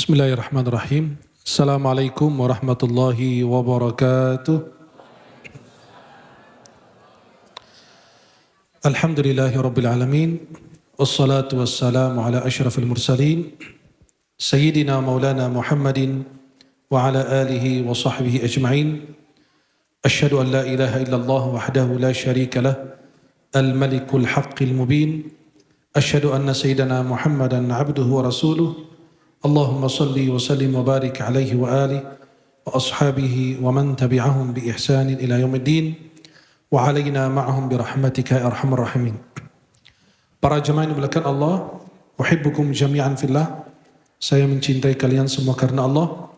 Bismillahirrahmanirrahim. Assalamualaikum warahmatullahi wabarakatuh. Alhamdulillahi rabbil alamin. Wassalatu wassalamu ala asyrafil mursalin. Sayyidina maulana Muhammadin wa ala alihi wa sahbihi ajma'in. Asyhadu an la ilaha illallah wahdahu la syarika lah. Al-malikul haqqil mubin. Asyhadu anna sayyidana Muhammadan abduhu wa rasuluh. Allahumma salli wa sallim wa barik alaihi wa alihi wa ashabihi wa man tabi'ahum bi ihsanin ila yaumiddin wa alaina ma'ahum bi rahmatika ya arhamar rahimin. Para jemaah yang dimuliakan Allah, uhibbukum jami'an fillah. Saya mencintai kalian semua karena Allah.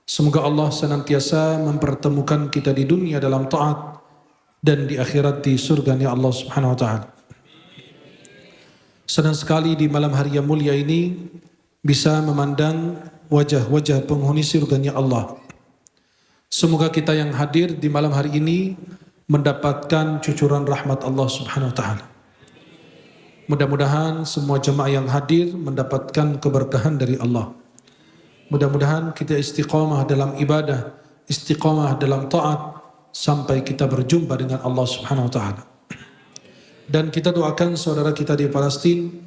Semoga Allah senantiasa mempertemukan kita di dunia dalam taat dan di akhirat di surganya Allah Subhanahu wa taala. Senang sekali di malam hari yang mulia ini bisa memandang wajah-wajah penghuni surganya Allah. Semoga kita yang hadir di malam hari ini mendapatkan cucuran rahmat Allah Subhanahu wa taala. Mudah-mudahan semua jemaah yang hadir mendapatkan keberkahan dari Allah. Mudah-mudahan kita istiqamah dalam ibadah, istiqamah dalam taat sampai kita berjumpa dengan Allah Subhanahu wa taala. Dan kita doakan saudara kita di Palestina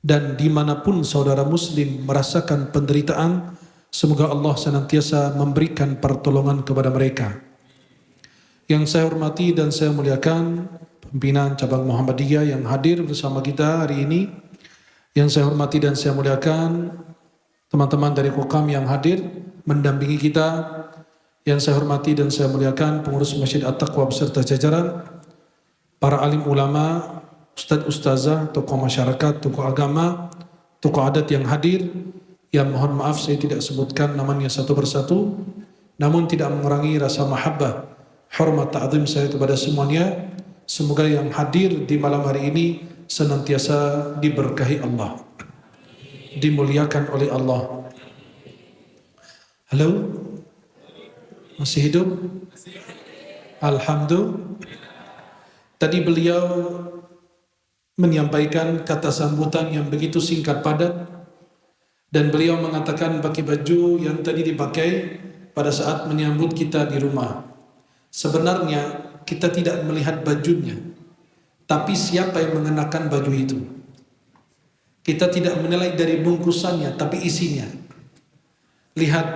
dan dimanapun saudara muslim merasakan penderitaan, semoga Allah senantiasa memberikan pertolongan kepada mereka. Yang saya hormati dan saya muliakan pimpinan cabang Muhammadiyah yang hadir bersama kita hari ini. Yang saya hormati dan saya muliakan teman-teman dari Kokam yang hadir mendampingi kita. Yang saya hormati dan saya muliakan pengurus Masjid At-Taqwa beserta jajaran, para alim ulama, Ustadz, Ustazah, tokoh masyarakat, tokoh agama, tokoh adat yang hadir, yang mohon maaf saya tidak sebutkan namanya satu persatu, namun tidak mengurangi rasa mahabbah, hormat, ta'zim saya kepada semuanya. Semoga yang hadir di malam hari ini senantiasa diberkahi Allah, dimuliakan oleh Allah. Halo? Masih hidup? Alhamdulillah. Tadi beliau menyampaikan kata sambutan yang begitu singkat padat, dan beliau mengatakan pakai baju yang tadi dipakai pada saat menyambut kita di rumah. Sebenarnya kita tidak melihat bajunya, tapi siapa yang mengenakan baju itu. Kita tidak menilai dari bungkusannya, tapi isinya. Lihat,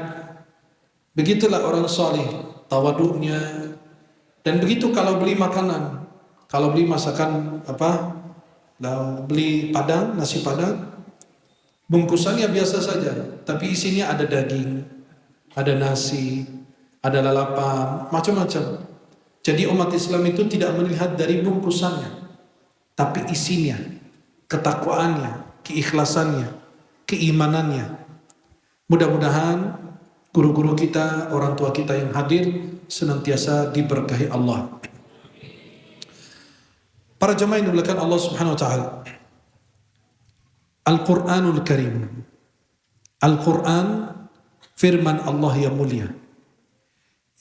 begitulah orang soleh, tawaduknya. Dan begitu kalau beli makanan, kalau beli masakan beli padang, nasi padang, bungkusannya biasa saja, tapi isinya ada daging, ada nasi, ada lalapan, macam-macam. Jadi umat Islam itu tidak melihat dari bungkusannya, tapi isinya, ketakwaannya, keikhlasannya, keimanannya. Mudah-mudahan guru-guru kita, orang tua kita yang hadir senantiasa diberkahi Allah. Para jemaah yang dimuliakan Allah Subhanahu wa taala. Al-Qur'anul Karim. Al-Qur'an firman Allah yang mulia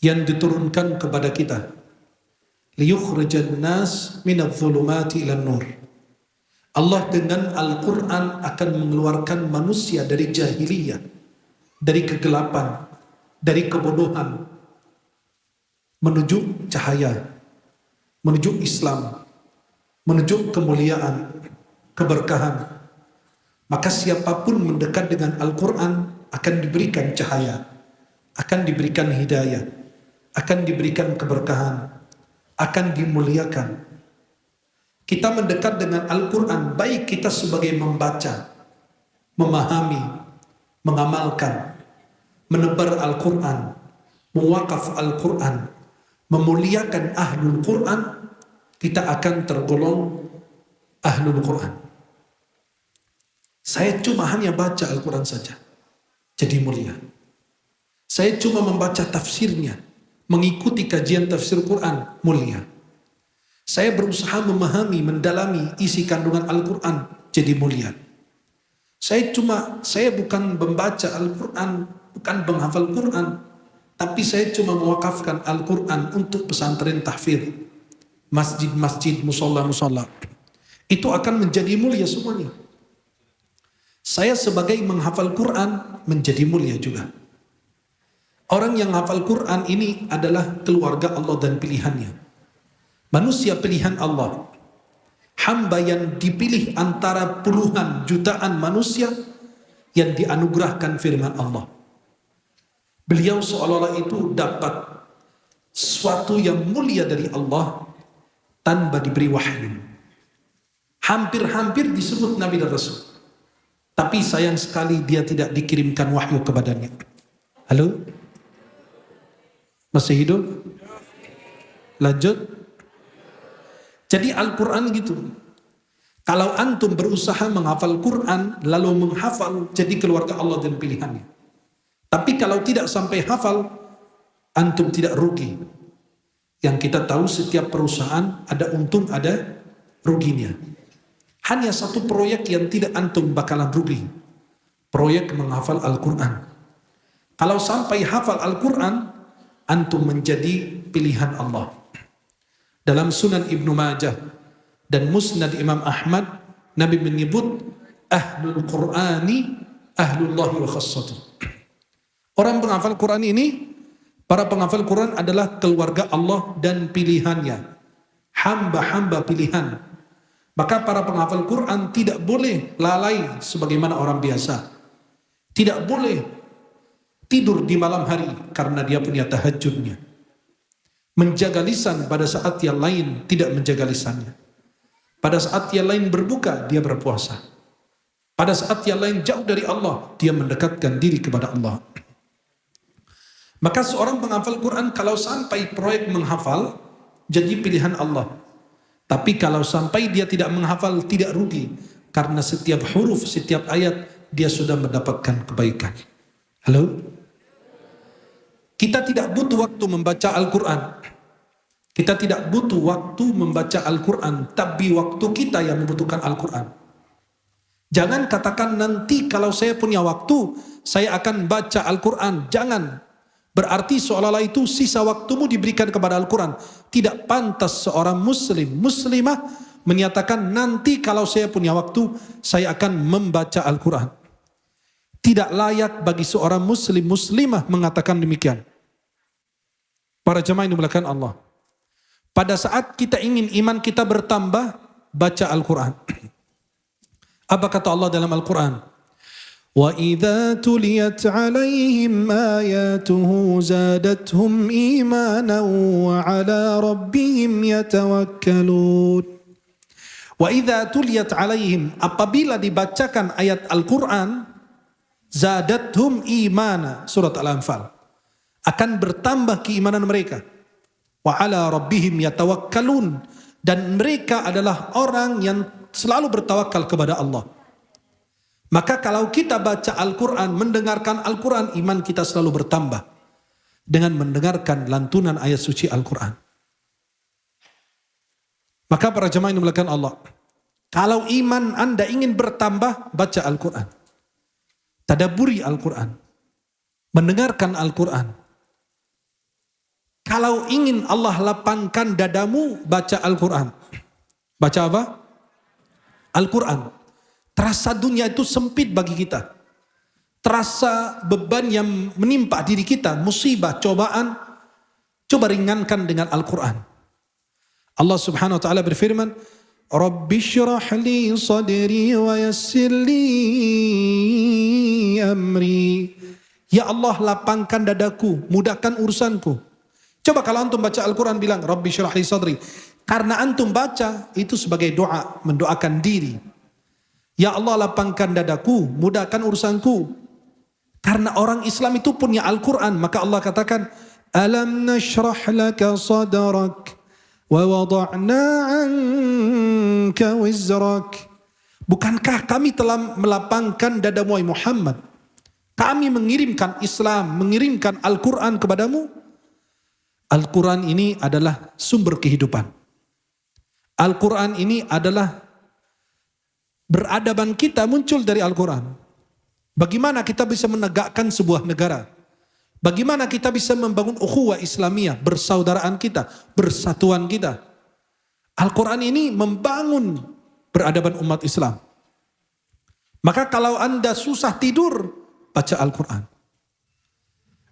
yang diturunkan kepada kita. Liyukhrijan nas minadh dhulumati ilan nur. Allah dengan Al-Qur'an akan mengeluarkan manusia dari jahiliyah, dari kegelapan, dari kebodohan menuju cahaya, menuju Islam, menuju kemuliaan, keberkahan. Maka siapapun mendekat dengan Al-Quran akan diberikan cahaya, akan diberikan hidayah, akan diberikan keberkahan, akan dimuliakan. Kita mendekat dengan Al-Quran, baik kita sebagai membaca, memahami, mengamalkan, menebar Al-Quran, mewakaf Al-Quran, memuliakan Ahlul Quran, kita akan tergolong Ahlul Quran. Saya cuma hanya baca Al-Quran saja, jadi mulia. Saya cuma membaca tafsirnya, mengikuti kajian tafsir Quran, mulia. Saya berusaha memahami, mendalami isi kandungan Al-Quran, jadi mulia. Saya bukan membaca Al-Quran, bukan penghafal Quran, tapi saya cuma mewakafkan Al-Quran untuk pesantren tahfidz, masjid-masjid, musola-musola. Itu akan menjadi mulia semuanya. Saya sebagai menghafal Quran menjadi mulia juga. Orang yang hafal Quran ini adalah keluarga Allah dan pilihannya. Manusia pilihan Allah. Hamba yang dipilih antara puluhan jutaan manusia yang dianugerahkan firman Allah. Beliau seolah-olah itu dapat sesuatu yang mulia dari Allah tanpa diberi wahyu. Hampir-hampir disebut Nabi dan Rasul. Tapi sayang sekali dia tidak dikirimkan wahyu kepadanya. Halo? Masih hidup? Lanjut? Jadi Al-Quran gitu. Kalau antum berusaha menghafal Quran, lalu menghafal, jadi keluarga Allah dan pilihannya. Tapi kalau tidak sampai hafal, antum tidak rugi. Yang kita tahu setiap perusahaan ada untung, ada ruginya. Hanya satu proyek yang tidak antum bakalan rugi. Proyek menghafal Al-Quran. Kalau sampai hafal Al-Quran, antum menjadi pilihan Allah. Dalam Sunan Ibnu Majah dan Musnad Imam Ahmad, Nabi menyebut ahlul Qur'ani ahlullahi wa khassatuh. Orang penghafal Quran ini, para penghafal Quran adalah keluarga Allah dan pilihannya, hamba-hamba pilihan. Maka para penghafal Quran tidak boleh lalai sebagaimana orang biasa. Tidak boleh tidur di malam hari karena dia punya tahajudnya. Menjaga lisan pada saat yang lain tidak menjaga lisannya. Pada saat yang lain berbuka, dia berpuasa. Pada saat yang lain jauh dari Allah, dia mendekatkan diri kepada Allah. Maka seorang penghafal Quran kalau sampai proyek menghafal, jadi pilihan Allah. Tapi kalau sampai dia tidak menghafal, tidak rugi. Karena setiap huruf, setiap ayat, dia sudah mendapatkan kebaikan. Halo? Kita tidak butuh waktu membaca Al-Quran. Kita tidak butuh waktu membaca Al-Quran, tapi waktu kita yang membutuhkan Al-Quran. Jangan katakan nanti kalau saya punya waktu, saya akan baca Al-Quran. Jangan. Berarti seolah-olah itu sisa waktumu diberikan kepada Al-Quran. Tidak pantas seorang muslim, muslimah menyatakan nanti kalau saya punya waktu, saya akan membaca Al-Quran. Tidak layak bagi seorang muslim, muslimah mengatakan demikian. Para jemaah yang dimuliakan Allah. Pada saat kita ingin iman kita bertambah, baca Al-Quran. Apa kata Allah dalam Al-Quran? وَإِذَا تُلِيَتْ عَلَيْهِمْ آيَاتُهُ زَادَتْهُمْ إِيمَانًا وَعَلَى رَبِّهِمْ يَتَوَكَّلُونَ. وَإِذَا تُلِيَتْ عَلَيْهِمْ, apabila dibacakan ayat Al-Quran, zadathum imana, surat Al-Anfal, akan bertambah keimanan mereka. Wa ala rabbihim yatawakkalun, dan mereka adalah orang yang selalu bertawakal kepada Allah. Maka kalau kita baca Al-Quran, mendengarkan Al-Quran, iman kita selalu bertambah dengan mendengarkan lantunan ayat suci Al-Quran. Maka para jemaah yang dimuliakan Allah, kalau iman Anda ingin bertambah, baca Al-Quran. Tadabburi Al-Quran. Mendengarkan Al-Quran. Kalau ingin Allah lapangkan dadamu, baca Al-Quran. Baca apa? Al-Quran. Terasa dunia itu sempit bagi kita. Terasa beban yang menimpa diri kita, musibah, cobaan. Coba ringankan dengan Al-Quran. Allah Subhanahu wa taala berfirman, Rabbi syrah li sadri wa yassir li amri. Ya Allah, lapangkan dadaku, mudahkan urusanku. Coba kalau antum baca Al-Quran bilang, Rabbi syrah li sadri. Karena antum baca, itu sebagai doa, mendoakan diri. Ya Allah, lapangkan dadaku, mudahkan urusanku. Karena orang Islam itu punya Al-Quran, maka Allah katakan, Alam nashrah laka sadrak, wa wada'na anka wizrak. Bukankah kami telah melapangkan dadamu Muhammad? Kami mengirimkan Islam, mengirimkan Al-Quran kepadamu. Al-Quran ini adalah sumber kehidupan. Al-Quran ini adalah beradaban kita muncul dari Al-Quran. Bagaimana kita bisa menegakkan sebuah negara? Bagaimana kita bisa membangun ukhuwah Islamiyah, persaudaraan kita, persatuan kita? Al-Quran ini membangun peradaban umat Islam. Maka kalau Anda susah tidur, baca Al-Quran.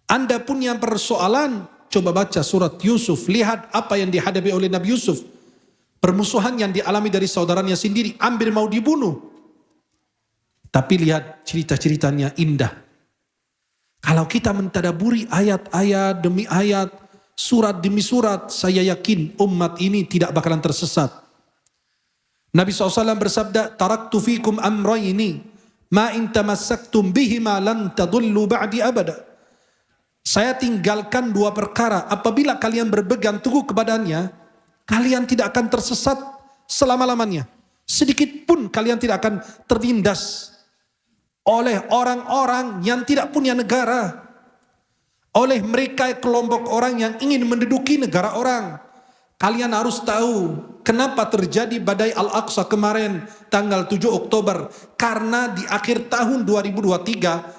Anda punya persoalan, coba baca surat Yusuf. Lihat apa yang dihadapi oleh Nabi Yusuf. Permusuhan yang dialami dari saudaranya sendiri, hampir mau dibunuh. Tapi lihat cerita-ceritanya indah. Kalau kita mentadaburi ayat-ayat demi ayat, surat demi surat, saya yakin umat ini tidak bakalan tersesat. Nabi SAW bersabda, "Taraktu fikum amrayni, ma in tamassaktum bihima lan tadullu ba'di abada." Saya tinggalkan dua perkara, apabila kalian berpegang teguh kepadanya, kalian tidak akan tersesat selama-lamanya. Sedikit pun kalian tidak akan tertindas oleh orang-orang yang tidak punya negara, oleh mereka kelompok orang yang ingin menduduki negara orang. Kalian harus tahu kenapa terjadi badai Al-Aqsa kemarin tanggal 7 Oktober. Karena di akhir tahun 2023,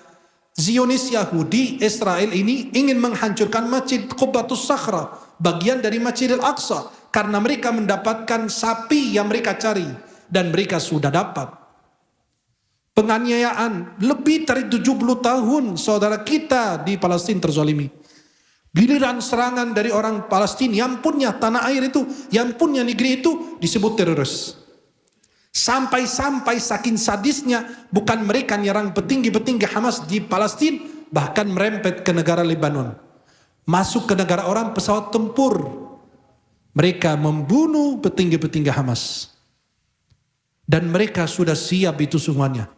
Zionis Yahudi Israel ini ingin menghancurkan Masjid Qubbatus Sakhra, bagian dari Masjid Al-Aqsa. Karena mereka mendapatkan sapi yang mereka cari. Dan mereka sudah dapat. Penganiayaan lebih dari 70 tahun saudara kita di Palestina terzalimi. Giliran serangan dari orang Palestina yang punya tanah air itu, yang punya negeri itu disebut teroris. Sampai-sampai saking sadisnya, bukan mereka nyerang petinggi-petinggi Hamas di Palestina, bahkan merempet ke negara Lebanon. Masuk ke negara orang pesawat tempur. Mereka membunuh petinggi-petinggi Hamas. Dan mereka sudah siap itu semuanya.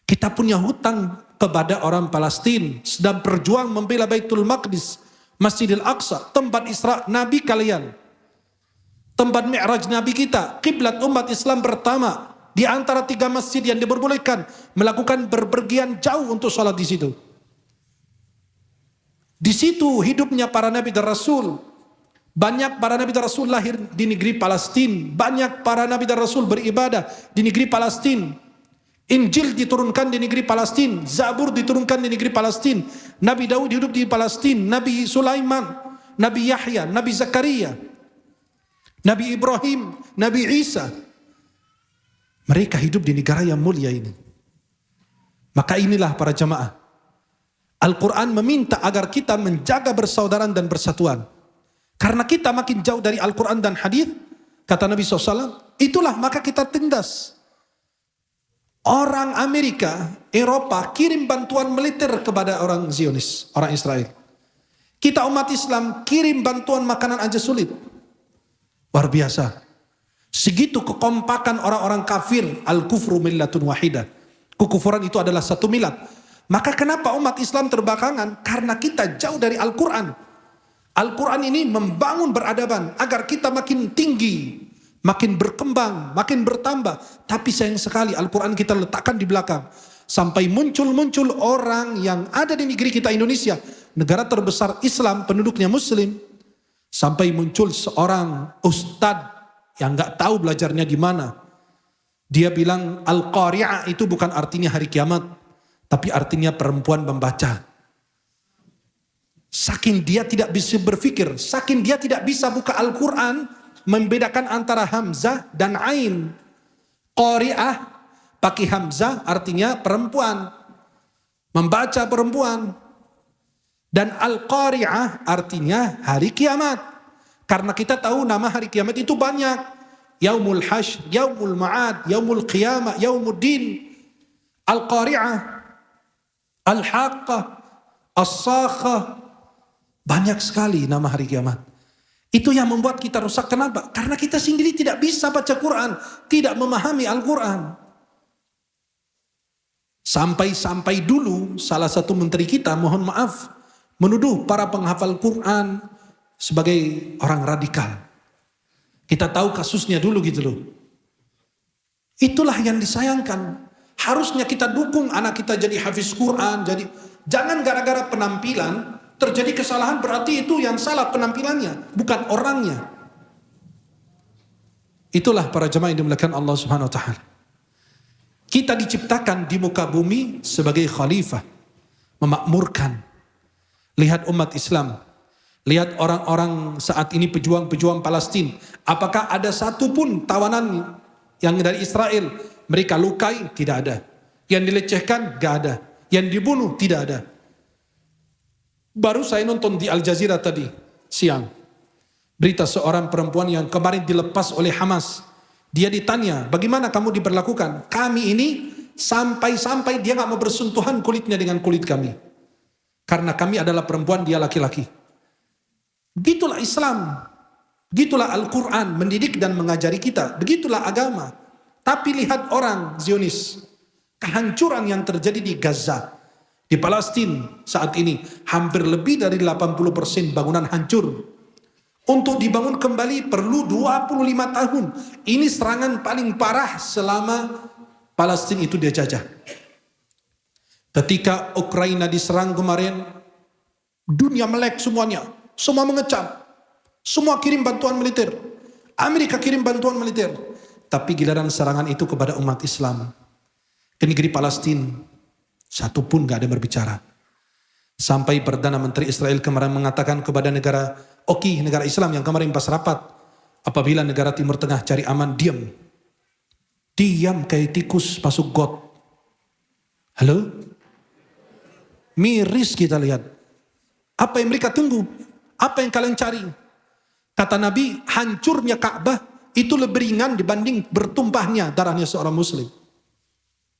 Kita punya hutang kepada orang Palestina, sedang berjuang membela Baitul Maqdis, Masjidil Aqsa, tempat Isra Nabi kalian, tempat Mi'raj Nabi kita, kiblat umat Islam pertama di antara 3 masjid yang diperbolehkan melakukan berpergian jauh untuk sholat di situ. Di situ hidupnya para Nabi dan Rasul. Banyak para Nabi dan Rasul lahir di negeri Palestina. Banyak para Nabi dan Rasul beribadah di negeri Palestina. Injil diturunkan di negeri Palestina, Zabur diturunkan di negeri Palestina, Nabi Daud hidup di Palestina, Nabi Sulaiman, Nabi Yahya, Nabi Zakaria, Nabi Ibrahim, Nabi Isa. Mereka hidup di negara yang mulia ini. Maka inilah para jamaah, Al-Quran meminta agar kita menjaga persaudaraan dan persatuan. Karena kita makin jauh dari Al-Quran dan hadis, kata Nabi SAW, itulah maka kita tindas. Orang Amerika, Eropa kirim bantuan militer kepada orang Zionis, orang Israel. Kita umat Islam kirim bantuan makanan aja sulit. Luar biasa. Segitu kekompakan orang-orang kafir, al-kufru millatun wahidah. Kekufuran itu adalah satu milat. Maka kenapa umat Islam terbelakangan? Karena kita jauh dari Al-Quran. Al-Quran ini membangun peradaban agar kita makin tinggi, makin berkembang, makin bertambah. Tapi sayang sekali Al-Quran kita letakkan di belakang. Sampai muncul-muncul orang yang ada di negeri kita Indonesia, negara terbesar Islam, penduduknya Muslim. Sampai muncul seorang ustadz yang gak tahu belajarnya gimana. Dia bilang Al-Qari'ah itu bukan artinya hari kiamat, tapi artinya perempuan membaca. Saking dia tidak bisa berpikir, saking dia tidak bisa buka Al-Quran, membedakan antara Hamzah dan Ain. Qari'ah pakai Hamzah artinya perempuan, membaca perempuan. Dan Al-Qari'ah artinya hari kiamat. Karena kita tahu nama hari kiamat itu banyak. Yaumul Hasy, Yaumul Ma'ad, Yaumul Qiyamah, Yaumuddin. Al-Qari'ah, Al-Haqqah, As-Sakhah. Banyak sekali nama hari kiamat. Itu yang membuat kita rusak. Kenapa? Karena kita sendiri tidak bisa baca Quran, tidak memahami Al-Quran. Sampai-sampai dulu salah satu menteri kita, mohon maaf, menuduh para penghafal Quran sebagai orang radikal. Kita tahu kasusnya dulu gitu loh. Itulah yang disayangkan. Harusnya kita dukung anak kita jadi hafiz Quran. Jangan gara-gara penampilan terjadi kesalahan, berarti itu yang salah penampilannya, bukan orangnya. Itulah para jemaah yang dimuliakan Allah Subhanahu wa taala. Kita diciptakan di muka bumi sebagai khalifah, memakmurkan. Lihat umat Islam, lihat orang-orang saat ini pejuang-pejuang Palestina. Apakah ada satu pun tawanan yang dari Israel Mereka lukai, tidak ada. Yang dilecehkan, gak ada. Yang dibunuh, tidak ada. Baru saya nonton di Al Jazeera tadi, siang. Berita seorang perempuan yang kemarin dilepas oleh Hamas. Dia ditanya, bagaimana kamu diperlakukan? Kami ini sampai-sampai dia gak mau bersentuhan kulitnya dengan kulit kami. Karena kami adalah perempuan, dia laki-laki. Begitulah Islam. Begitulah Al-Quran mendidik dan mengajari kita. Begitulah agama. Tapi lihat orang Zionis. Kehancuran yang terjadi di Gaza. Di Palestina saat ini hampir lebih dari 80% bangunan hancur. Untuk dibangun kembali perlu 25 tahun. Ini serangan paling parah selama Palestina itu dijajah. Ketika Ukraina diserang kemarin, dunia melek semuanya. Semua mengecam. Semua kirim bantuan militer. Amerika kirim bantuan militer. Tapi giliran serangan itu kepada umat Islam. Ke negeri Palestina. Satu pun gak ada berbicara. Sampai Perdana Menteri Israel kemarin mengatakan kepada negara negara Islam yang kemarin pas rapat, apabila negara Timur Tengah cari aman, diam. Diam kayak tikus masuk got. Halo? Miris kita lihat. Apa yang mereka tunggu? Apa yang kalian cari? Kata Nabi, hancurnya Ka'bah itu lebih ringan dibanding bertumpahnya darahnya seorang muslim.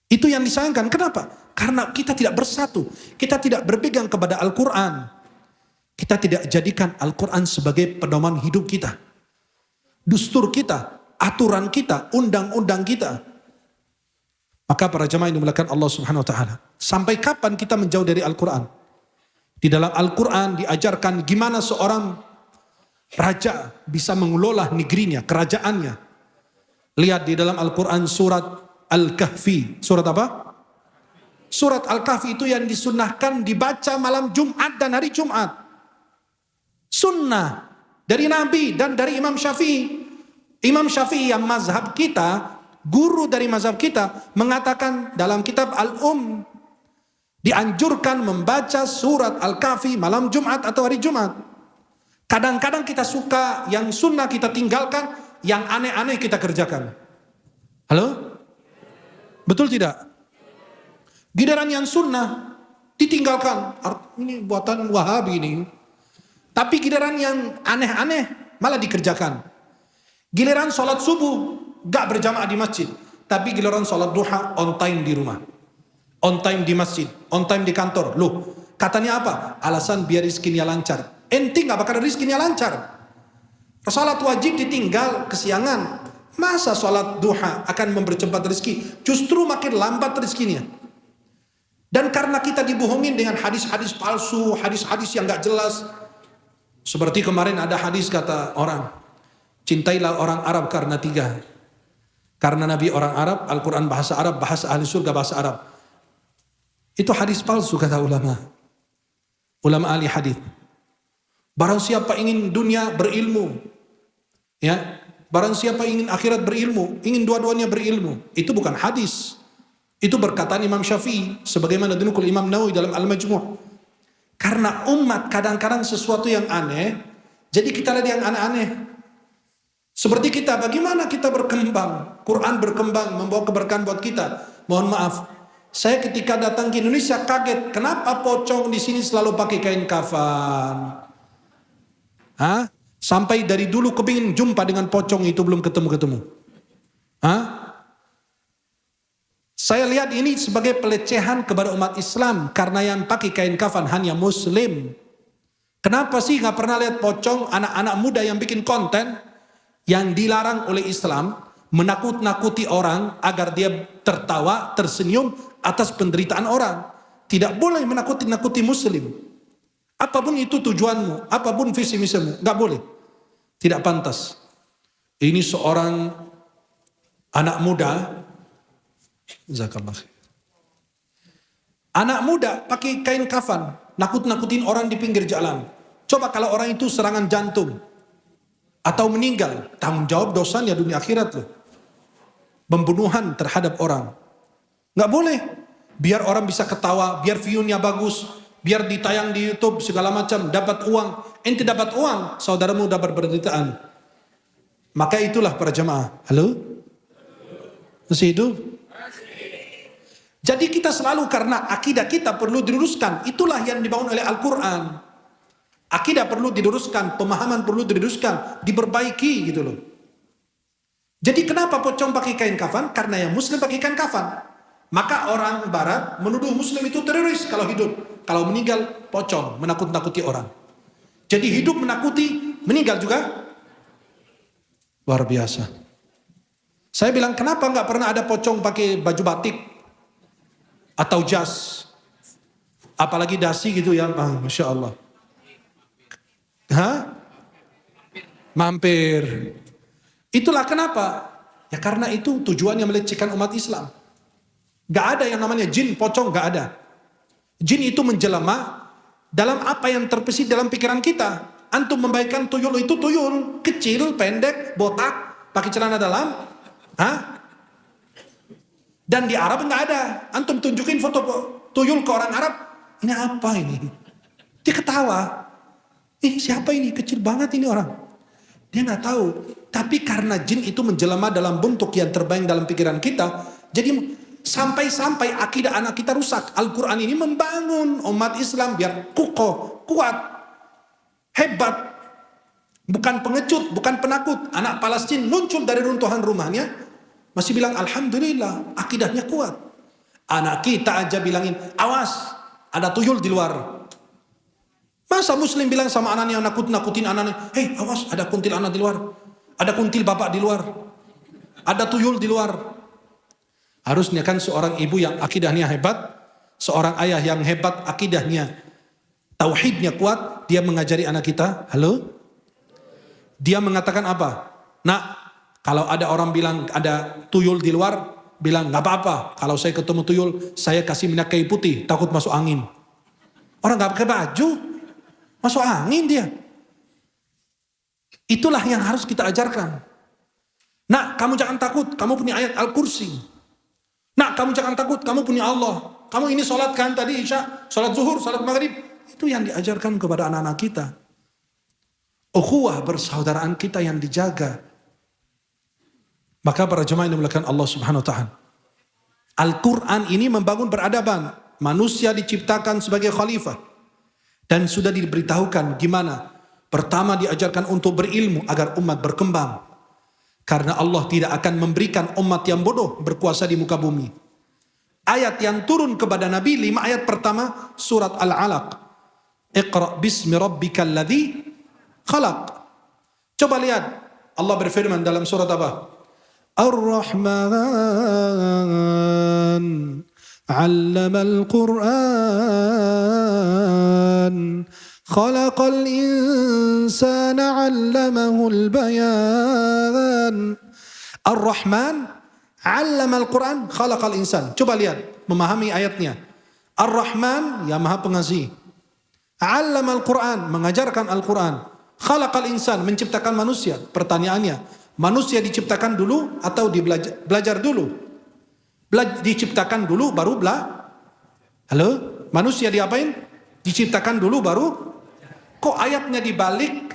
Itu yang disayangkan. Kenapa? Karena kita tidak bersatu. Kita tidak berpegang kepada Al-Quran. Kita tidak jadikan Al-Quran sebagai pedoman hidup kita. Dustur kita, aturan kita, undang-undang kita. Maka para jemaah yang dimuliakan Allah Subhanahu Wa Taala, sampai kapan kita menjauh dari Al-Quran? Di dalam Al-Quran diajarkan gimana seorang raja bisa mengelola negerinya, kerajaannya. Lihat di dalam Al-Quran surat Al-Kahfi. Surat apa? Surat Al-Kahfi itu yang disunnahkan dibaca malam Jumat dan hari Jumat. Sunnah dari Nabi dan dari Imam Syafi'i. Imam Syafi'i yang mazhab kita, guru dari mazhab kita, mengatakan dalam kitab Al-Um, dianjurkan membaca surat Al-Kahfi malam Jumat atau hari Jumat. Kadang-kadang kita suka yang sunnah kita tinggalkan, yang aneh-aneh kita kerjakan. Halo? Betul tidak? Giliran yang sunnah ditinggalkan. Ini buatan Wahabi ini. Tapi giliran yang aneh-aneh malah dikerjakan. Giliran sholat subuh gak berjamaah di masjid. Tapi giliran sholat duha on time di rumah. On time di masjid. On time di kantor. Loh, katanya apa? Alasan biar rizkinya lancar. Enti gak bakal rizkinya lancar. Sholat wajib ditinggal kesiangan. Masa sholat duha akan mempercepat rezeki? Justru makin lambat rezekinya. Dan karena kita dibohongin dengan hadis-hadis palsu, hadis-hadis yang gak jelas. Seperti kemarin ada hadis kata orang, cintailah orang Arab karena 3. Karena Nabi orang Arab, Al-Quran bahasa Arab, bahasa ahli surga bahasa Arab. Itu hadis palsu kata ulama. Ulama ahli hadis. Barang siapa ingin dunia berilmu, ya, barang siapa ingin akhirat berilmu, ingin dua-duanya berilmu, itu bukan hadis. Itu berkataan Imam Syafi'i, sebagaimana dinukul Imam Nawawi dalam Al-Majmu'. Karena umat kadang-kadang sesuatu yang aneh, jadi kita lihat yang aneh-aneh. Seperti kita, bagaimana kita berkembang, Quran berkembang, membawa keberkahan buat kita. Mohon maaf, saya ketika datang ke Indonesia kaget, kenapa pocong di sini selalu pakai kain kafan? Hah? Sampai dari dulu kepingin jumpa dengan pocong itu belum ketemu-ketemu. Hah? Saya lihat ini sebagai pelecehan kepada umat Islam karena yang pakai kain kafan hanya Muslim. Kenapa sih nggak pernah lihat pocong anak-anak muda yang bikin konten yang dilarang oleh Islam menakut-nakuti orang agar dia tertawa, tersenyum atas penderitaan orang. Tidak boleh menakuti-nakuti Muslim. Apapun itu tujuanmu, apapun visi misimu, nggak boleh. Tidak pantas. Ini seorang anak muda. Zakallah. Anak muda pakai kain kafan, nakut-nakutin orang di pinggir jalan. Coba kalau orang itu serangan jantung atau meninggal, tanggung jawab dosanya dunia akhirat loh. Pembunuhan terhadap orang. Nggak boleh. Biar orang bisa ketawa, biar view-nya bagus, biar ditayang di YouTube segala macam, dapat uang. Ente dapat uang, saudaramu dapat penderitaan. Maka itulah para jemaah. Halo? Masih hidup? Jadi kita selalu, karena akidah kita perlu diluruskan. Itulah yang dibangun oleh Al-Quran. Akidah perlu diluruskan, pemahaman perlu diluruskan, diperbaiki gitu loh. Jadi kenapa pocong pakai kain kafan? Karena yang muslim pakai kain kafan. Maka orang barat menuduh muslim itu teroris kalau hidup. Kalau meninggal pocong, menakut-nakuti orang. Jadi hidup menakuti, meninggal juga luar biasa. Saya bilang, kenapa nggak pernah ada pocong pakai baju batik atau jas, apalagi dasi gitu ya, Masya Allah. Mampir. Itulah kenapa. Ya karena itu tujuannya melecehkan umat Islam. Gak ada yang namanya jin, pocong, gak ada. Jin itu menjelma dalam apa yang terbesit dalam pikiran kita. Antum membayangkan tuyul itu tuyul, kecil, pendek, botak, pakai celana dalam. Dan di Arab nggak ada. Antum tunjukin foto tuyul ke orang Arab, ini apa ini? Dia ketawa. Siapa ini? Kecil banget ini orang. Dia nggak tahu. Tapi karena jin itu menjelma dalam bentuk yang terbayang dalam pikiran kita, jadi sampai-sampai akidah anak kita rusak. Al-Quran ini membangun umat Islam biar kukoh, kuat, hebat. Bukan pengecut, bukan penakut. Anak Palestina muncul dari runtuhan rumahnya, masih bilang Alhamdulillah, akidahnya kuat. Anak kita aja bilangin, awas, ada tuyul di luar. Masa muslim bilang sama anaknya, nakut-nakutin anaknya, hei awas, ada kuntil anak di luar. Ada kuntil bapak di luar. Ada tuyul di luar. Harusnya kan seorang ibu yang akidahnya hebat, seorang ayah yang hebat akidahnya, tauhidnya kuat, dia mengajari anak kita, halo? Dia mengatakan apa? Nak, kalau ada orang bilang ada tuyul di luar, bilang nggak apa-apa. Kalau saya ketemu tuyul, saya kasih minyak kayu putih, takut masuk angin. Orang nggak pakai baju, masuk angin dia. Itulah yang harus kita ajarkan. Nak, kamu jangan takut, kamu punya ayat Al-Kursi. Nak, kamu jangan takut, kamu punya Allah. Kamu ini sholat kan tadi Isya, sholat zuhur, sholat maghrib. Itu yang diajarkan kepada anak-anak kita. Ukhuwah persaudaraan kita yang dijaga. Maka para jemaah yang dimuliakan Allah Subhanahu wa taala. Al-Quran ini membangun peradaban. Manusia diciptakan sebagai khalifah. Dan sudah diberitahukan gimana. Pertama diajarkan untuk berilmu agar umat berkembang. Karena Allah tidak akan memberikan umat yang bodoh berkuasa di muka bumi. Ayat yang turun kepada Nabi, 5 ayat pertama surat Al-Alaq. Iqra bismi rabbikal ladzi khalaq. Coba lihat Allah berfirman dalam surat apa? Ar-Rahman 'allamal Qur'an khalaqal insana 'allamahul bayan. Ar-Rahman 'allamal Qur'an khalaqal insan. Coba lihat, memahami ayatnya. Ar-Rahman, yang Maha Pengasih. 'Allamal Qur'an, mengajarkan Al-Quran. Khalaqal insan, menciptakan manusia. Pertanyaannya, manusia diciptakan dulu atau belajar dulu? Diciptakan dulu baru Halo? Manusia diapain? Diciptakan dulu baru? Kok ayatnya dibalik?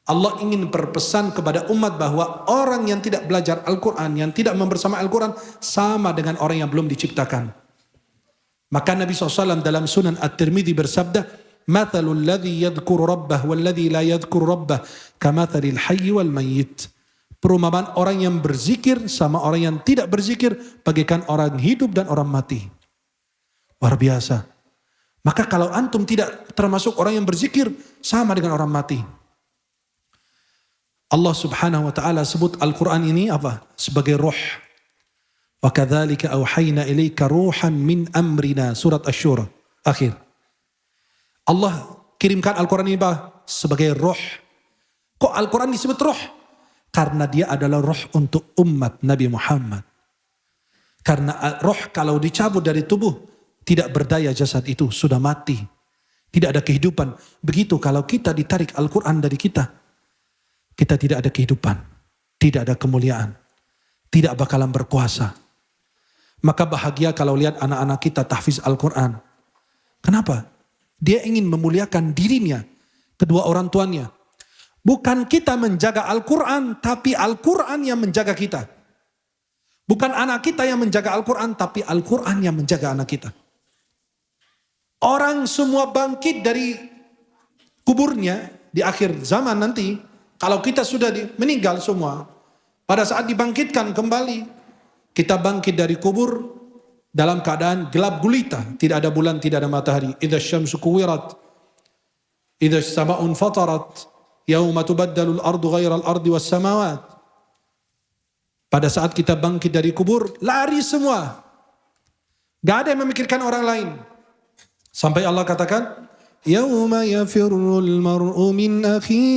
Allah ingin berpesan kepada umat bahwa orang yang tidak belajar Al-Quran, yang tidak membersama Al-Quran, sama dengan orang yang belum diciptakan. Maka Nabi SAW dalam Sunan At-Tirmidzi bersabda, Mathalul ladzi yadhkuru rabbah wal ladzi la yadhkuru rabbah kamathalil hayy wal mayyit. Perumpamaan orang yang berzikir sama orang yang tidak berzikir bagaikan orang hidup dan orang mati. Luar biasa. Maka kalau antum tidak termasuk orang yang berzikir, sama dengan orang mati. Allah Subhanahu wa taala sebut Al-Qur'an ini apa? Sebagai ruh. Wa kadzalika auhayna ilaika ruhan min amrina, surat Asy-Syura akhir. Allah kirimkan Al-Quran ini sebagai roh. Kok Al-Quran disebut roh? Karena dia adalah roh untuk umat Nabi Muhammad. Karena roh kalau dicabut dari tubuh, tidak berdaya jasad itu, sudah mati. Tidak ada kehidupan. Begitu kalau kita ditarik Al-Quran dari kita, kita tidak ada kehidupan. Tidak ada kemuliaan. Tidak bakalan berkuasa. Maka bahagia kalau lihat anak-anak kita tahfiz Al-Quran. Kenapa? Dia ingin memuliakan dirinya, kedua orang tuanya. Bukan kita menjaga Al-Quran, tapi Al-Quran yang menjaga kita. Bukan anak kita yang menjaga Al-Quran, tapi Al-Quran yang menjaga anak kita. Orang semua bangkit dari kuburnya di akhir zaman nanti. Kalau kita sudah meninggal semua, pada saat dibangkitkan kembali, kita bangkit dari kubur dalam keadaan gelap gulita. Tidak ada bulan, tidak ada matahari. Idza syamsu kuwirat, idza as-sama'u fatarat, yauma tubaddalu al-ardu ghayra al-ardi was-samawat. Pada saat kita bangkit dari kubur, lari semua. Gak ada yang memikirkan orang lain. Sampai Allah katakan, yauma yafirrul mar'u min akhihi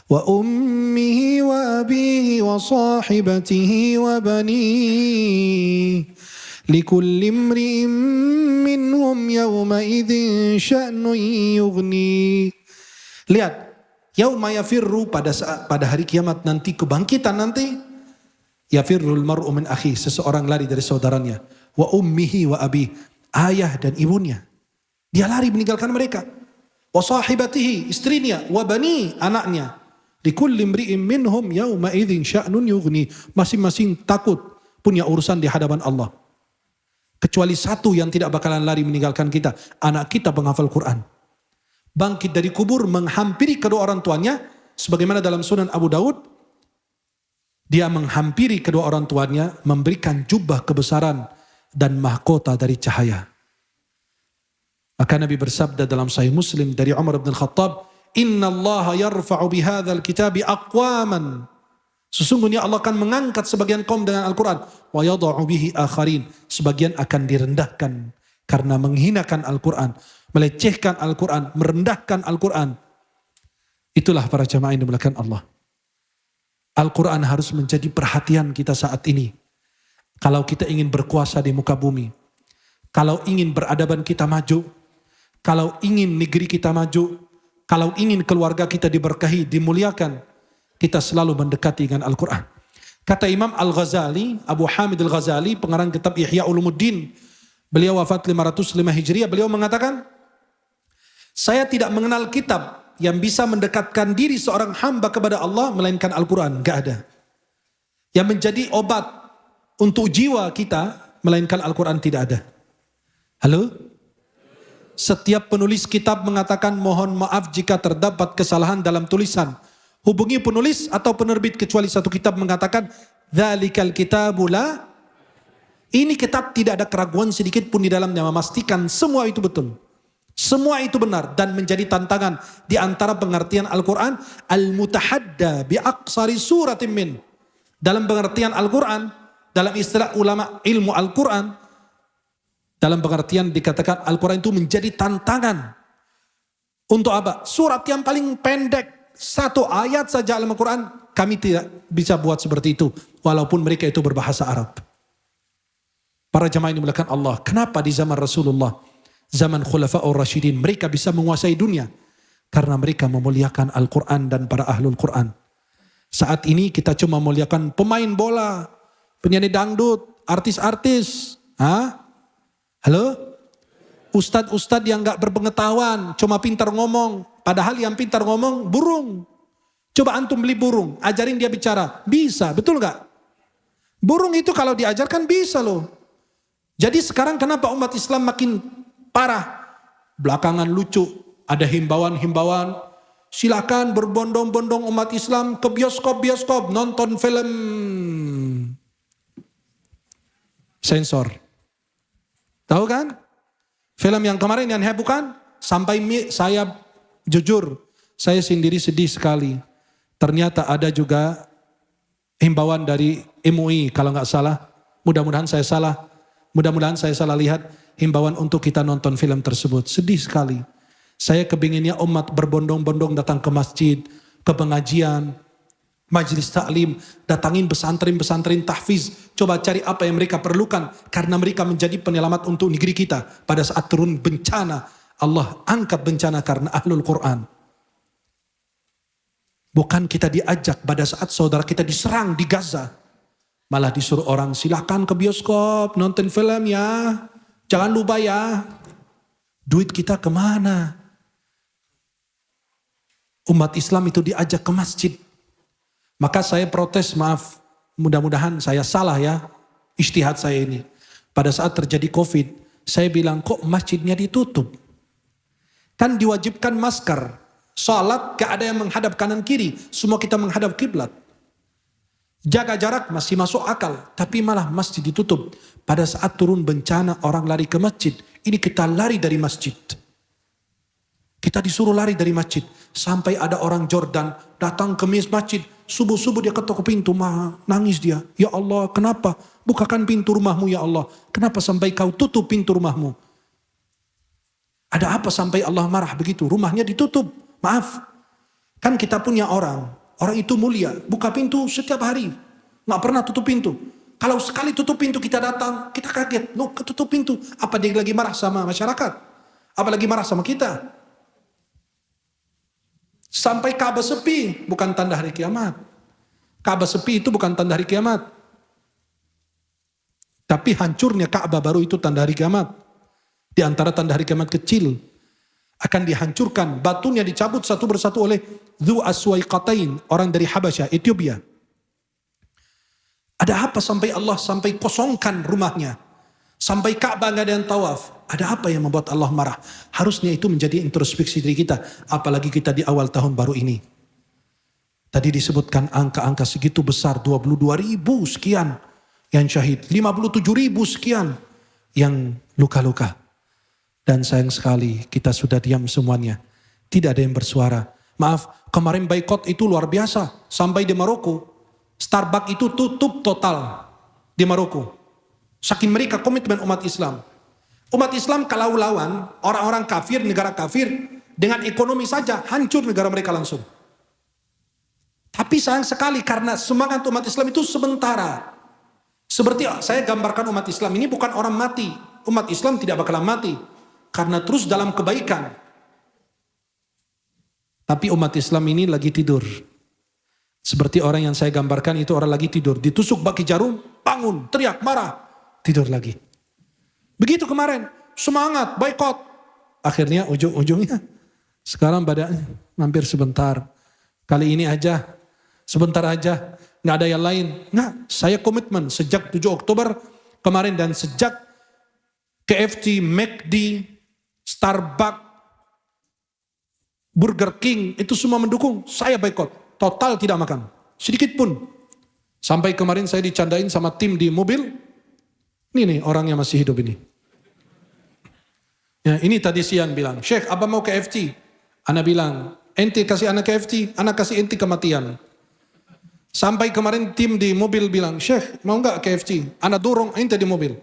wa ummihi wa abihi wa sahibatihi wa banihi likulli imri'in minhum yawma idzin sya'nun yughni. Lihat, yauma yafirru, pada hari kiamat nanti, kebangkitan nanti, yafirrul mar'u min akhi, seseorang lari dari saudaranya, wa ummihi wa abi, ayah dan ibunya. Dia lari meninggalkan mereka. Wa sahibatihi, istrinya, wa bani, anaknya. Likulli imri'in minhum yauma idzin sya'nun yughni. Masing-masing takut, punya urusan di hadapan Allah. Kecuali satu yang tidak bakalan lari meninggalkan kita, anak kita penghafal Quran. Bangkit dari kubur menghampiri kedua orang tuanya, sebagaimana dalam Sunan Abu Daud, dia menghampiri kedua orang tuanya, memberikan jubah kebesaran dan mahkota dari cahaya. Maka Nabi bersabda dalam Sahih Muslim dari Umar bin Khattab, Inna Allah yarfa'u bihadzal kitabi aqwaman. Sesungguhnya Allah akan mengangkat sebagian kaum dengan Al-Quran. Wa yada'u bihi akharin. Sebagian akan direndahkan karena menghinakan Al-Quran, melecehkan Al-Quran, merendahkan Al-Quran. Itulah para jamaah yang dimuliakan Allah. Al-Quran harus menjadi perhatian kita saat ini. Kalau kita ingin berkuasa di muka bumi, kalau ingin beradaban kita maju, kalau ingin negeri kita maju, kalau ingin keluarga kita diberkahi, dimuliakan, kita selalu mendekati dengan Al-Quran. Kata Imam Al-Ghazali, Abu Hamid Al-Ghazali, pengarang kitab Ihya Ulumuddin, beliau wafat 505 Hijriah, beliau mengatakan, saya tidak mengenal kitab yang bisa mendekatkan diri seorang hamba kepada Allah melainkan Al-Quran. Gak ada. Yang menjadi obat untuk jiwa kita melainkan Al-Quran tidak ada. Halo? Setiap penulis kitab mengatakan mohon maaf jika terdapat kesalahan dalam tulisan. Hubungi penulis atau penerbit, kecuali satu kitab mengatakan dzalikal kitabu la. Ini kitab tidak ada keraguan sedikit pun di dalamnya, memastikan semua itu betul. Semua itu benar dan menjadi tantangan di antara pengertian Al-Quran. Al-mutahadda bi'aqsari suratin min. Dalam pengertian Al-Quran, dalam istilah ulama ilmu Al-Quran, dalam pengertian dikatakan Al-Quran itu menjadi tantangan. Untuk apa? Surat yang paling pendek, satu ayat saja Al-Quran, kami tidak bisa buat seperti itu. Walaupun mereka itu berbahasa Arab. Para jamaah yang dimuliakan Allah, kenapa di zaman Rasulullah, zaman Khulafa'ur Rasyidin, mereka bisa menguasai dunia? Karena mereka memuliakan Al-Quran dan para ahlul Quran. Saat ini kita cuma memuliakan pemain bola, penyanyi dangdut, artis-artis. Halo? Ustadz-ustadz yang gak berpengetahuan, cuma pintar ngomong. Padahal yang pintar ngomong burung. Coba antum beli burung, ajarin dia bicara. Bisa, betul gak? Burung itu kalau diajarkan bisa loh. Jadi sekarang kenapa umat Islam makin parah? Belakangan lucu, ada himbauan-himbauan, silakan berbondong-bondong umat Islam ke bioskop-bioskop nonton film sensor. Tahu kan? Film yang kemarin yang heboh kan? Sampai saya jujur, saya sendiri sedih sekali. Ternyata ada juga himbauan dari MUI kalau nggak salah. Mudah-mudahan saya salah. Mudah-mudahan saya salah lihat himbauan untuk kita nonton film tersebut. Sedih sekali. Saya kepinginnya umat berbondong-bondong datang ke masjid, ke pengajian, majelis taklim, datangin pesantren-pesantren tahfiz. Coba cari apa yang mereka perlukan. Karena mereka menjadi penyelamat untuk negeri kita. Pada saat turun bencana, Allah angkat bencana karena ahlul Quran. Bukan kita diajak pada saat saudara kita diserang di Gaza. Malah disuruh orang silakan ke bioskop, nonton film ya. Jangan lupa ya. Duit kita kemana? Umat Islam itu diajak ke masjid. Maka saya protes, maaf, mudah-mudahan saya salah ya, ijtihad saya ini. Pada saat terjadi COVID, saya bilang kok masjidnya ditutup? Kan diwajibkan masker, salat gak ada yang menghadap kanan kiri, semua kita menghadap kiblat. Jaga jarak masih masuk akal, tapi malah masjid ditutup. Pada saat turun bencana orang lari ke masjid, ini kita lari dari masjid. Kita disuruh lari dari masjid. Sampai ada orang Jordan datang ke masjid, subuh-subuh dia ketok pintu, nangis dia. Ya Allah, kenapa? Bukakan pintu rumahmu ya Allah. Kenapa sampai kau tutup pintu rumahmu? Ada apa sampai Allah marah begitu? Rumahnya ditutup. Maaf, kan kita punya orang itu mulia, buka pintu setiap hari, nggak pernah tutup pintu. Kalau sekali tutup pintu kita datang, kita kaget, loh ketutup pintu, apa dia lagi marah sama masyarakat? Apa lagi marah sama kita? Sampai Ka'bah sepi, bukan tanda hari kiamat. Ka'bah sepi itu bukan tanda hari kiamat. Tapi hancurnya Ka'bah baru itu tanda hari kiamat. Di antara tanda hari kiamat kecil, akan dihancurkan, batunya dicabut satu persatu oleh Dzu Aswaiqatain, orang dari Habasyah, Ethiopia. Ada apa sampai Allah sampai kosongkan rumahnya? Sampai Ka'bah gak ada yang tawaf. Ada apa yang membuat Allah marah? Harusnya itu menjadi introspeksi diri kita. Apalagi kita di awal tahun baru ini. Tadi disebutkan angka-angka segitu besar, 22.000 sekian yang syahid, 57.000 sekian yang luka-luka. Dan sayang sekali kita sudah diam semuanya. Tidak ada yang bersuara. Maaf, kemarin boykot itu luar biasa. Sampai di Maroko, Starbucks itu tutup total di Maroko. Saking mereka komitmen umat Islam. Umat Islam kalau lawan orang-orang kafir, negara kafir, dengan ekonomi saja hancur negara mereka langsung. Tapi sayang sekali karena semangat umat Islam itu sementara. Seperti saya gambarkan umat Islam ini bukan orang mati. Umat Islam tidak bakalan mati. Karena terus dalam kebaikan. Tapi umat Islam ini lagi tidur. Seperti orang yang saya gambarkan itu orang lagi tidur. Ditusuk baki jarum, bangun, teriak, marah. Tidur lagi. Begitu kemarin, semangat, boykot. Akhirnya ujung-ujungnya, sekarang badannya mampir sebentar. Kali ini aja, sebentar aja. Nggak ada yang lain. Nggak, saya komitmen sejak 7 Oktober kemarin dan sejak KFC, McD, Starbucks, Burger King, itu semua mendukung. Saya boykot, total tidak makan, sedikit pun. Sampai kemarin saya dicandain sama tim di mobil. Ini nih orang yang masih hidup ini. Ya, ini tadi siang bilang, Syekh, abang mau KFC? Ana bilang, ente kasih anak KFC, anak kasih ente kematian. Sampai kemarin tim di mobil bilang, Syekh, mau nggak KFC? Ana dorong ente di mobil.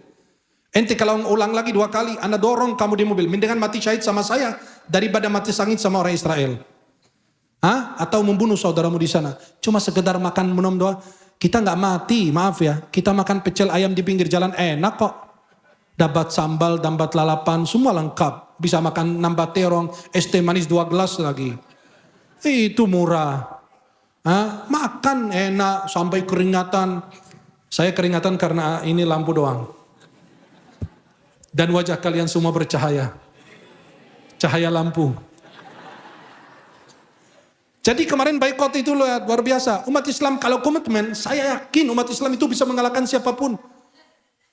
Ente kalau ulang lagi 2 kali, Anda dorong kamu di mobil. Mendingan mati syahid sama saya daripada mati sangit sama orang Israel. Hah? Atau membunuh saudaramu di sana. Cuma sekedar makan minum doang. Kita nggak mati, maaf ya. Kita makan pecel ayam di pinggir jalan enak kok. Dapat sambal, dapat lalapan, semua lengkap. Bisa makan nambah terong, es teh manis 2 gelas lagi. Itu murah. Hah? Makan enak sampai keringatan. Saya keringatan karena ini lampu doang. Dan wajah kalian semua bercahaya. Cahaya lampu. Jadi kemarin boykot itu luar biasa. Umat Islam kalau komitmen, saya yakin umat Islam itu bisa mengalahkan siapapun.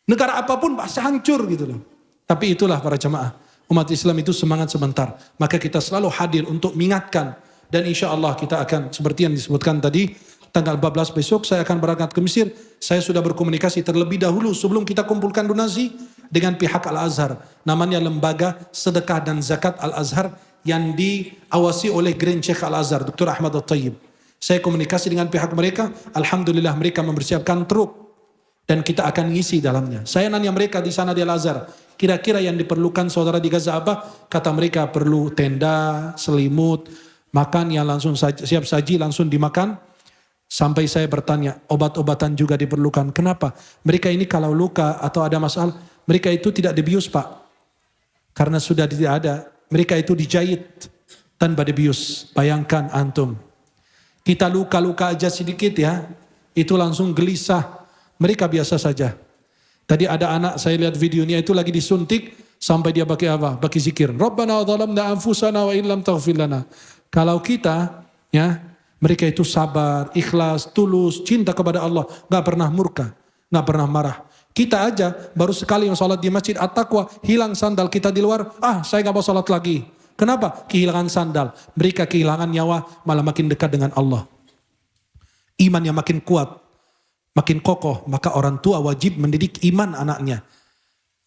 Negara apapun pasti hancur gitu loh. Tapi itulah para jemaah. Umat Islam itu semangat sebentar. Maka kita selalu hadir untuk mengingatkan. Dan insya Allah kita akan seperti yang disebutkan tadi. Tanggal 14 besok saya akan berangkat ke Mesir. Saya sudah berkomunikasi terlebih dahulu sebelum kita kumpulkan donasi dengan pihak Al-Azhar. Namanya Lembaga Sedekah dan Zakat Al-Azhar yang diawasi oleh Grand Sheikh Al-Azhar, Dr. Ahmad Al-Tayyib. Saya komunikasi dengan pihak mereka. Alhamdulillah mereka mempersiapkan truk dan kita akan ngisi dalamnya. Saya nanya mereka di sana di Al-Azhar, kira-kira yang diperlukan saudara di Gaza apa? Kata mereka perlu tenda, selimut, makan yang langsung siap saji langsung dimakan. Sampai saya bertanya, obat-obatan juga diperlukan. Kenapa? Mereka ini kalau luka atau ada masalah, mereka itu tidak dibius Pak. Karena sudah tidak ada. Mereka itu dijahit tanpa dibius. Bayangkan antum. Kita luka-luka aja sedikit ya, itu langsung gelisah. Mereka biasa saja. Tadi ada anak, saya lihat videonya itu lagi disuntik, sampai dia pakai apa? Pakai zikir. Rabbana zalamna anfusana wa illam taghfir lana. Kalau kita ya Mereka itu sabar, ikhlas, tulus, cinta kepada Allah, gak pernah murka, gak pernah marah. Kita aja baru sekali yang sholat di masjid At-Taqwa, hilang sandal kita di luar, saya gak mau sholat lagi. Kenapa? Kehilangan sandal. Mereka kehilangan nyawa, malah makin dekat dengan Allah. Iman yang makin kuat, makin kokoh, maka orang tua wajib mendidik iman anaknya.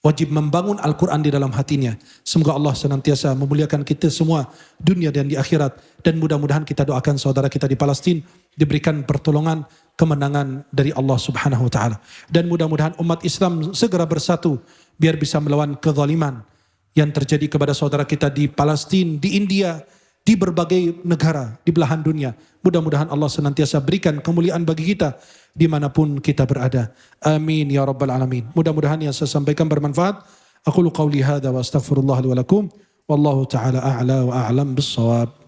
Wajib membangun Al-Quran di dalam hatinya. Semoga Allah senantiasa memuliakan kita semua dunia dan di akhirat. Dan mudah-mudahan kita doakan saudara kita di Palestina diberikan pertolongan, kemenangan dari Allah Subhanahu wa taala. Dan mudah-mudahan umat Islam segera bersatu biar bisa melawan kezaliman yang terjadi kepada saudara kita di Palestina, di India, di berbagai negara di belahan dunia. Mudah-mudahan Allah senantiasa berikan kemuliaan bagi kita dimanapun kita berada. Amin ya rabbal alamin. Mudah-mudahan yang saya sampaikan bermanfaat. Aqulu qawli hadha wa astaghfirullah li wa lakum. Wallahu ta'ala a'la wa a'lam bis-shawab.